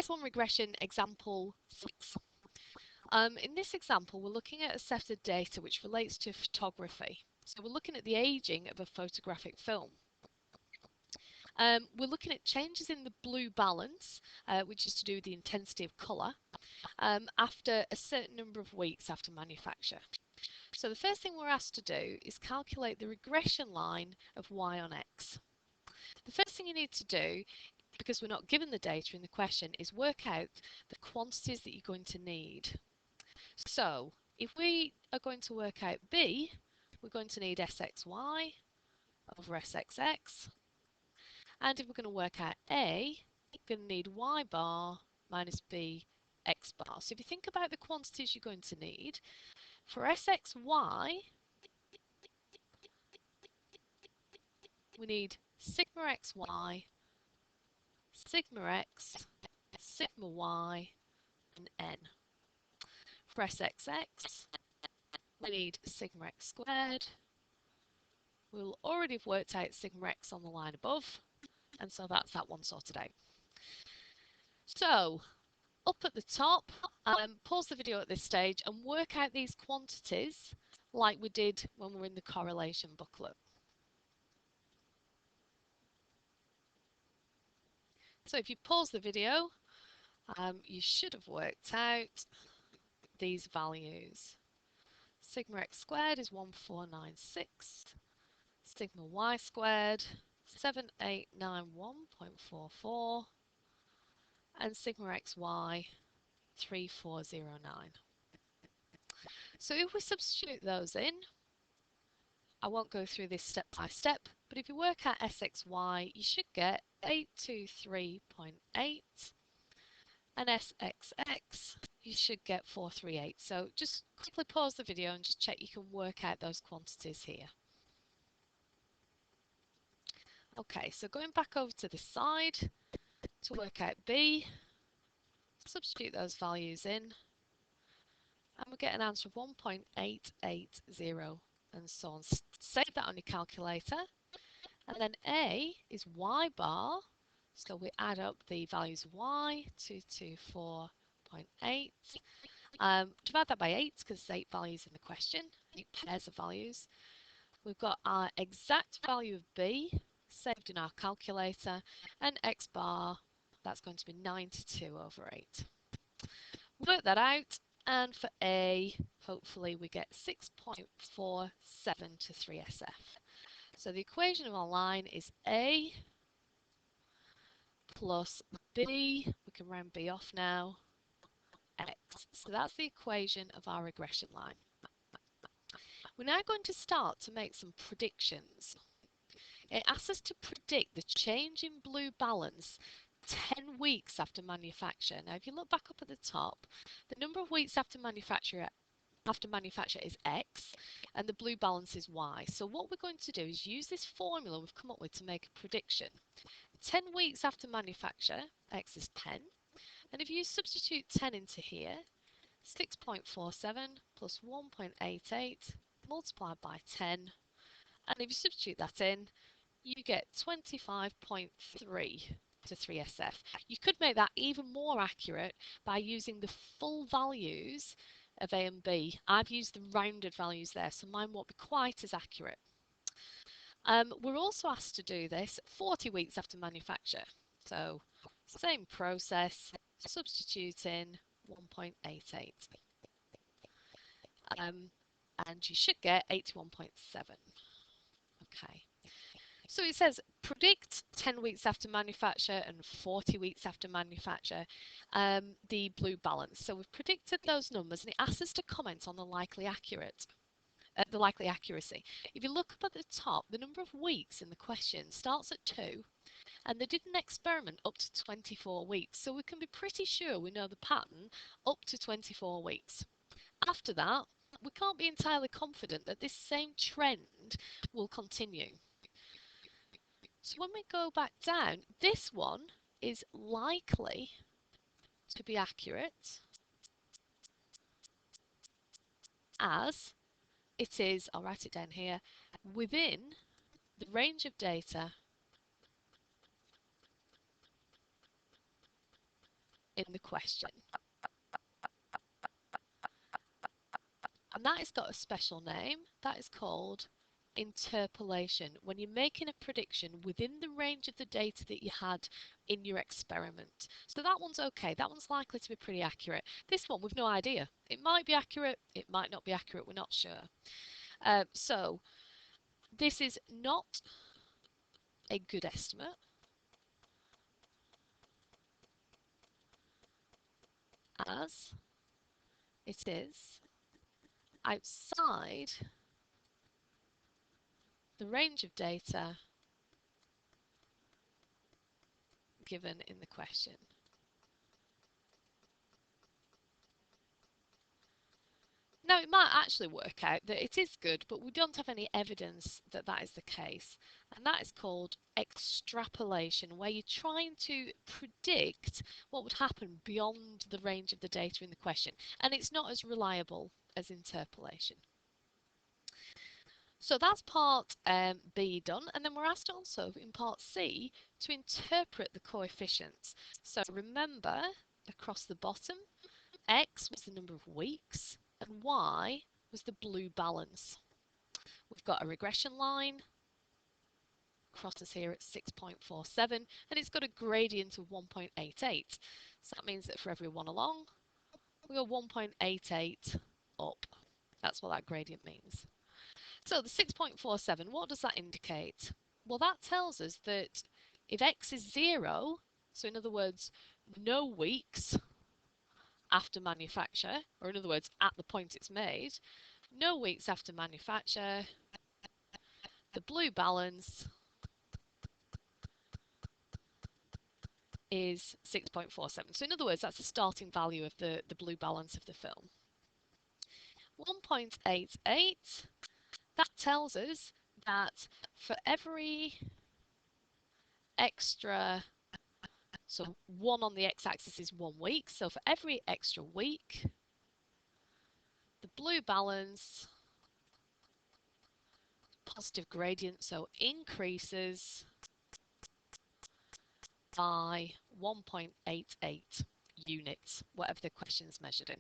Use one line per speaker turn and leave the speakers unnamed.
One regression example 6. In this example, we're looking at a set of data which relates to photography. So we're looking at the aging of a photographic film. We're looking at changes in the blue balance, which is to do with the intensity of colour, after a certain number of weeks after manufacture. So the first thing we're asked to do is calculate the regression line of y on x. The first thing you need to do, because we're not given the data in the question, is work out the quantities that you're going to need. So if we are going to work out b, we're going to need sxy over sxx. And if we're going to work out a, we're going to need y bar minus b x bar. So if you think about the quantities you're going to need, for sxy, we need sigma xy, sigma x, sigma y, and n. For sxx, we need sigma x squared. We'll already have worked out sigma x on the line above, and so that's that one sorted out. So, up at the top, pause the video at this stage and work out these quantities like we did when we were in the correlation booklet. So if you pause the video, you should have worked out these values. Sigma x squared is 1496, sigma y squared 7891.44, and sigma xy 3409. So if we substitute those in, I won't go through this step by step, but if you work out sxy, you should get 823.8, and sxx, you should get 438. So just quickly pause the video and just check you can work out those quantities here. Okay, so going back over to this side to work out b, substitute those values in, and we get an answer of 1.880 and so on. Save that on your calculator, and then a is y bar, so we add up the values of y, 224.8, divide that by 8 because there's 8 values in the question, 8 pairs of values. We've got our exact value of b saved in our calculator, and x bar, that's going to be 92 over 8. Work that out, and for a, hopefully we get 6.47 to 3SF. So the equation of our line is a plus b, we can round b off now, x. So that's the equation of our regression line. We're now going to start to make some predictions. It asks us to predict the change in blue balance 10 weeks after manufacture. Now if you look back up at the top, the number of weeks after manufacture is x and the blue balance is y. So what we're going to do is use this formula we've come up with to make a prediction. 10 weeks after manufacture, x is 10, and if you substitute 10 into here, 6.47 plus 1.88 multiplied by 10, and if you substitute that in, you get 25.3 to 3SF. You could make that even more accurate by using the full values of A and B. I've used the rounded values there, so mine won't be quite as accurate. We're also asked to do this 40 weeks after manufacture. So same process, substitute in 1.88. And you should get 81.7. Okay. So it says predict 10 weeks after manufacture and 40 weeks after manufacture the blue balance. So we've predicted those numbers and it asks us to comment on the likely accuracy. If you look up at the top, the number of weeks in the question starts at 2 and they did an experiment up to 24 weeks. So we can be pretty sure we know the pattern up to 24 weeks. After that, we can't be entirely confident that this same trend will continue. So when we go back down, this one is likely to be accurate as it is, I'll write it down here, within the range of data in the question. And that has got a special name. That is called interpolation. When you're making a prediction within the range of the data that you had in your experiment. So that one's okay. That one's likely to be pretty accurate. This one, we've no idea. It might be accurate. It might not be accurate. We're not sure. So this is not a good estimate, as it is outside the range of data given in the question. Now, it might actually work out that it is good, but we don't have any evidence that that is the case. And that is called extrapolation, where you're trying to predict what would happen beyond the range of the data in the question. And it's not as reliable as interpolation. So that's part B done, and then we're asked also in part C to interpret the coefficients. So remember, across the bottom, X was the number of weeks and Y was the blue balance. We've got a regression line, crosses here at 6.47, and it's got a gradient of 1.88. So that means that for every one along, we go 1.88 up. That's what that gradient means. So the 6.47, what does that indicate? Well, that tells us that if X is 0, so in other words, no weeks after manufacture, or in other words, at the point it's made, no weeks after manufacture, the blue balance is 6.47. So in other words, that's the starting value of the blue balance of the film. 1.88, that tells us that for every extra, so 1 on the x-axis is 1 week, so for every extra week, the blue balance, positive gradient, so increases by 1.88 units, whatever the question is measured in.